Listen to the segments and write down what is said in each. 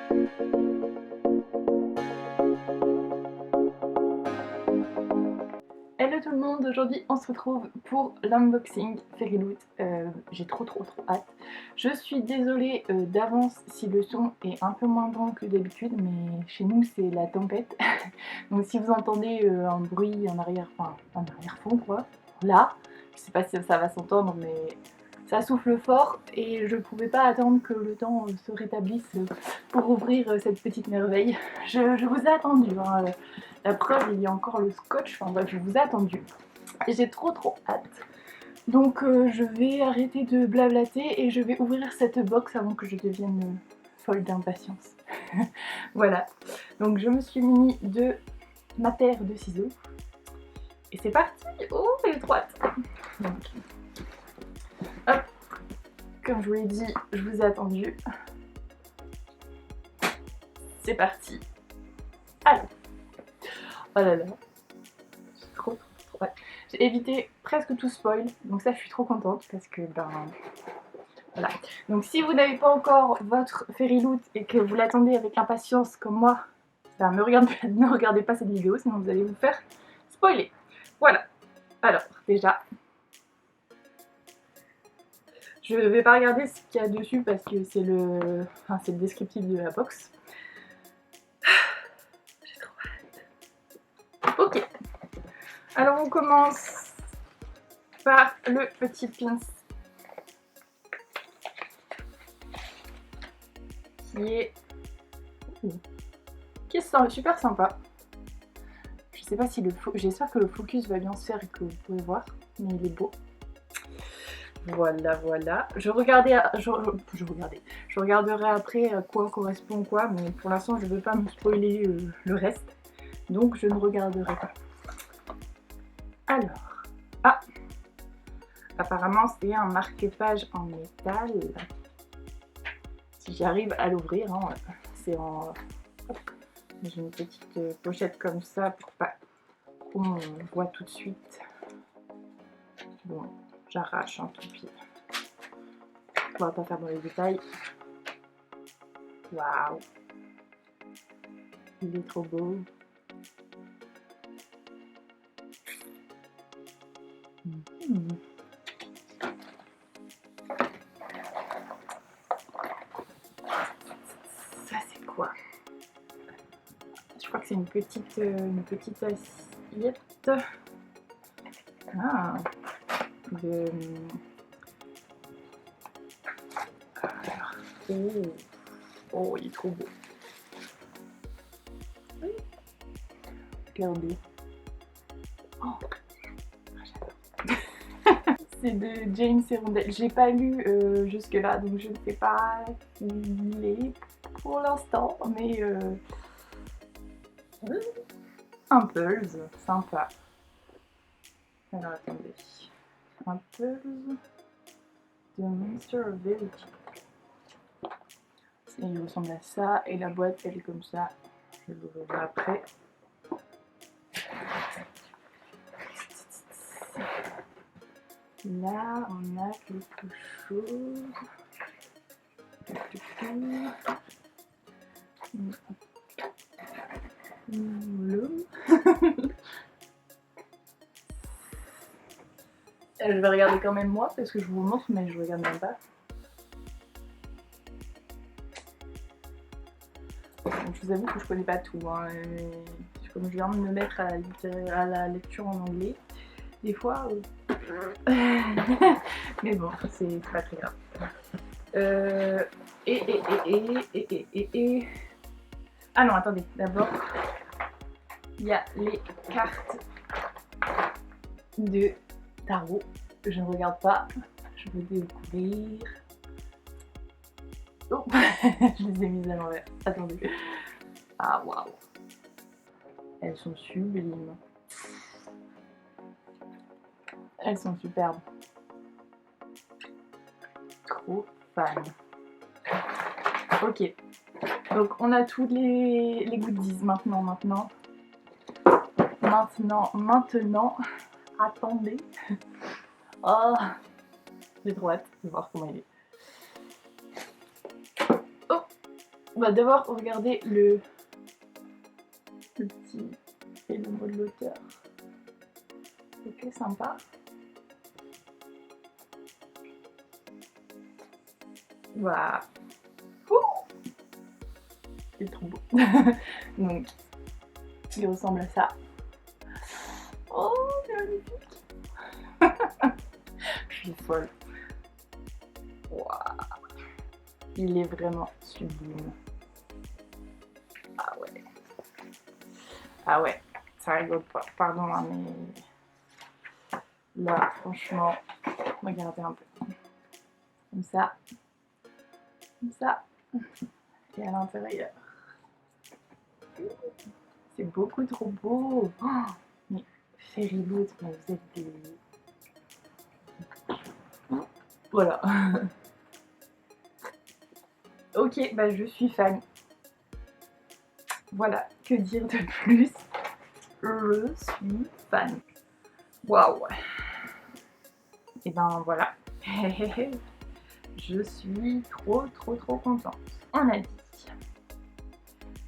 Hello tout le monde, aujourd'hui on se retrouve pour l'unboxing Fairyloot. J'ai trop hâte. Je suis désolée d'avance si le son est un peu moins bon que d'habitude, mais chez nous c'est la tempête. Donc si vous entendez un bruit en arrière, enfin en arrière-fond quoi, là, je sais pas si ça va s'entendre mais ça souffle fort et je pouvais pas attendre que le temps se rétablisse pour ouvrir cette petite merveille. Je vous ai attendu, hein. La preuve, il y a encore le scotch, enfin bref, je vous ai attendu. Et j'ai trop hâte. Donc je vais arrêter de blablater et je vais ouvrir cette box avant que je devienne folle d'impatience. Voilà. Donc je me suis muni de ma paire de ciseaux. Et c'est parti. Oh, j'ai trop hâte. Donc, hop. Comme je vous l'ai dit, je vous ai attendu. C'est parti. Allez. Oh là là. Trop hâte. J'ai évité presque tout spoil, donc ça je suis trop contente parce que ben voilà. Donc si vous n'avez pas encore votre Fairyloot et que vous l'attendez avec impatience comme moi, ben ne regardez pas cette vidéo sinon vous allez vous faire spoiler. Voilà. Alors déjà, je vais pas regarder ce qu'il y a dessus parce que c'est le descriptif de la box. J'ai trop hâte. Ok. Alors on commence par le petit pins qui est super sympa. Je sais pas si j'espère que le focus va bien se faire et que vous pouvez voir, mais il est beau. Voilà. Je regarderai après à quoi correspond quoi, mais pour l'instant je veux pas me spoiler le reste, donc je ne regarderai pas. Alors, apparemment c'est un marque-page en métal. Si j'arrive à l'ouvrir, hein, c'est en... J'ai une petite pochette comme ça pour pas qu'on voit tout de suite. Bon, j'arrache, hein, tant pis. On va pas faire dans les détails. Waouh! Il est trop beau. Ça c'est quoi? Je crois que c'est une petite assiette. Ah, oh, il est trop beau. Regardez. Oh, c'est de James et Rondel. J'ai pas lu jusque là, donc je ne sais pas s'il est pour l'instant, mais un Pulse, sympa. Alors attendez, un Pulse de Monster of Verity. Il ressemble à ça et la boîte elle est comme ça. Je l'ouvrirai après. Là on a quelque chose. Je vais regarder quand même moi parce que je vous montre mais je regarde même pas. Donc, je vous avoue que je connais pas tout, hein, comme je viens de me mettre à la lecture en anglais, des fois... mais bon, c'est pas très grave. Ah non, attendez, d'abord, il y a les cartes de tarot. Je ne regarde pas, je veux découvrir. Oh, je les ai mises à l'envers. Attendez. Ah waouh. Elles sont sublimes. Elles sont superbes. Trop fan. Ok. Donc on a tous les goodies maintenant. Attendez. Oh, j'ai trop hâte de voir comment il est. Oh, On va d'abord regarder le petit et le mot de l'auteur. Ok, sympa. Voilà. C'est trop beau. Donc, il ressemble à ça. Oh, c'est magnifique. Je suis folle. Wow. Il est vraiment sublime. Ah ouais. Ah ouais, ça rigole pas. Pardon, hein, mais là, franchement, regardez un peu. Comme ça. Comme ça. Et à l'intérieur. C'est beaucoup trop beau. Oh, mais Fairyloot, mais vous êtes des... Voilà. Ok, bah je suis fan. Voilà, que dire de plus? Je suis fan. Waouh. Et ben voilà. Je suis trop contente. On a dit.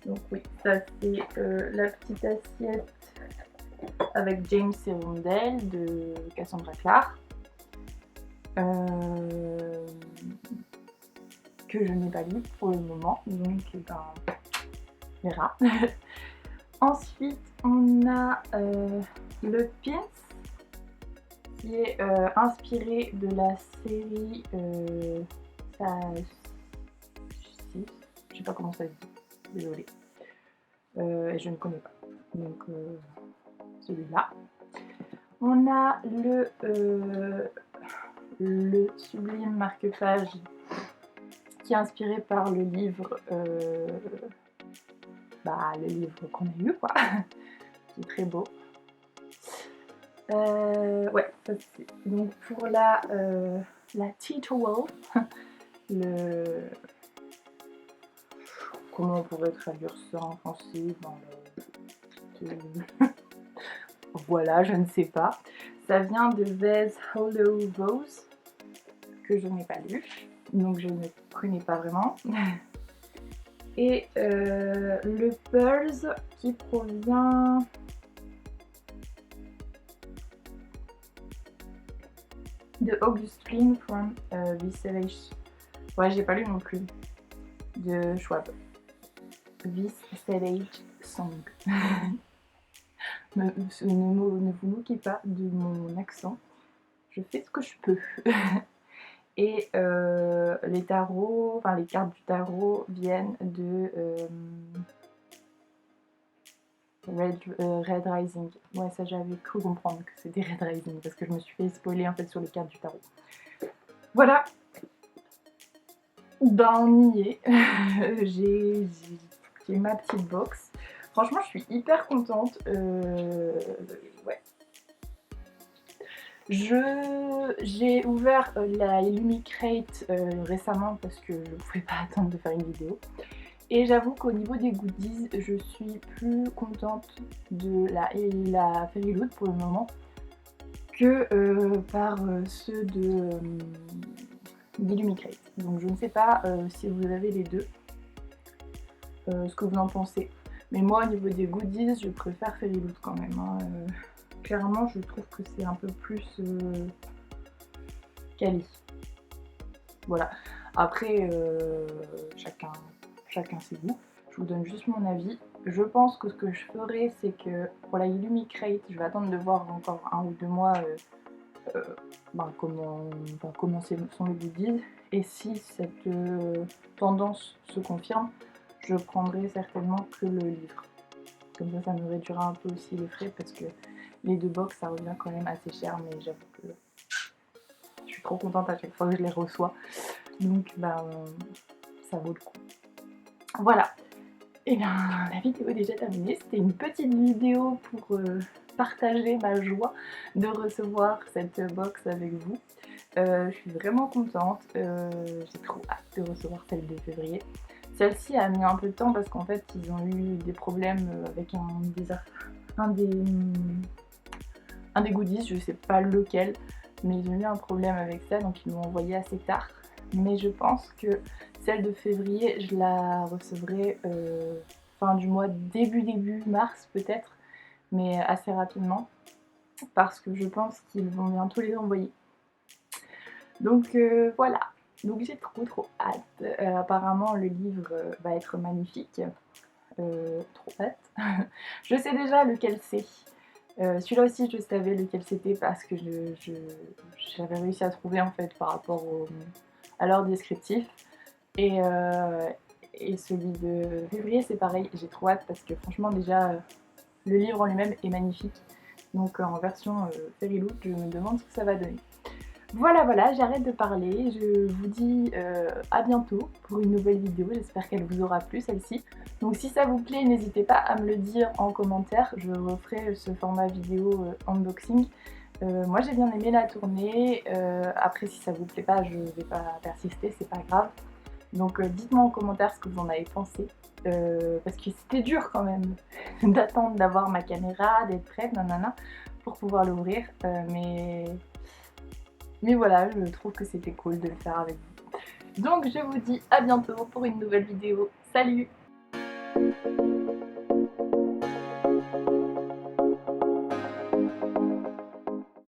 Donc oui, ça c'est la petite assiette avec James et Rondell de Cassandra Clare. Que je n'ai pas lu pour le moment, donc ben, on verra. Ensuite, on a le pins qui est inspiré de la série je sais pas comment ça se dit, désolée. Je ne connais pas, donc celui-là. On a le sublime marque-page qui est inspiré par le livre qu'on a eu, quoi, qui est très beau. Ouais, ça c'est. Donc pour la Teetowel, comment on pourrait traduire ça en français voilà, je ne sais pas. Ça vient de Vase Hollow Rose, que je n'ai pas lu, donc je ne connais pas vraiment. Et le Pearls qui provient de August Kling from Visage. Ouais, j'ai pas lu non plus. De Schwab. Visage Song. Ne vous moquez pas de mon accent. Je fais ce que je peux. Et les tarots, enfin les cartes du tarot viennent de Red Rising. Ouais, ça j'avais cru comprendre que c'était Red Rising parce que je me suis fait spoiler en fait sur les cartes du tarot. Voilà. Ben on y est. J'ai ma petite box. Franchement, je suis hyper contente. Ouais. J'ai ouvert la Illumicrate récemment parce que je ne pouvais pas attendre de faire une vidéo. Et j'avoue qu'au niveau des goodies, je suis plus contente de la Fairyloot pour le moment que par ceux d'Illumicrate. Donc je ne sais pas si vous avez les deux, ce que vous en pensez. Mais moi, au niveau des goodies, je préfère Fairyloot quand même. Hein. Clairement, je trouve que c'est un peu plus quali. Voilà. Après, chacun ses goûts. Je vous donne juste mon avis. Je pense que ce que je ferai, c'est que pour la Illumicrate, je vais attendre de voir encore 1 ou 2 mois comment sont les goodies. Et si cette tendance se confirme, je prendrai certainement que le livre. Comme ça me réduira un peu aussi les frais parce que les 2 box, ça revient quand même assez cher, mais j'avoue que je suis trop contente à chaque fois que je les reçois. Donc, ça vaut le coup. Voilà. Et bien, la vidéo est déjà terminée. C'était une petite vidéo pour partager ma joie de recevoir cette box avec vous. Je suis vraiment contente. J'ai trop hâte de recevoir celle de février. Celle-ci a mis un peu de temps parce qu'en fait, ils ont eu des problèmes avec un des goodies, je sais pas lequel, mais ils ont eu un problème avec ça, donc ils l'ont envoyé assez tard. Mais je pense que celle de février, je la recevrai fin du mois, début mars peut-être, mais assez rapidement, parce que je pense qu'ils vont bientôt les envoyer. Donc voilà, donc j'ai trop hâte. Apparemment le livre va être magnifique, trop hâte. Je sais déjà lequel c'est. Celui-là aussi je savais lequel c'était parce que j'avais réussi à trouver en fait par rapport à leur descriptif. Et celui de février c'est pareil, j'ai trop hâte parce que franchement déjà le livre en lui-même est magnifique. Donc en version Fairyloot, je me demande ce que ça va donner. Voilà, j'arrête de parler, je vous dis à bientôt pour une nouvelle vidéo, j'espère qu'elle vous aura plu celle-ci. Donc si ça vous plaît, n'hésitez pas à me le dire en commentaire, je referai ce format vidéo unboxing. Moi j'ai bien aimé la tournée, après si ça vous plaît pas, je vais pas persister, c'est pas grave. Donc dites-moi en commentaire ce que vous en avez pensé, parce que c'était dur quand même d'attendre d'avoir ma caméra, d'être prête, nanana, pour pouvoir l'ouvrir, mais voilà, je trouve que c'était cool de le faire avec vous. Donc je vous dis à bientôt pour une nouvelle vidéo. Salut!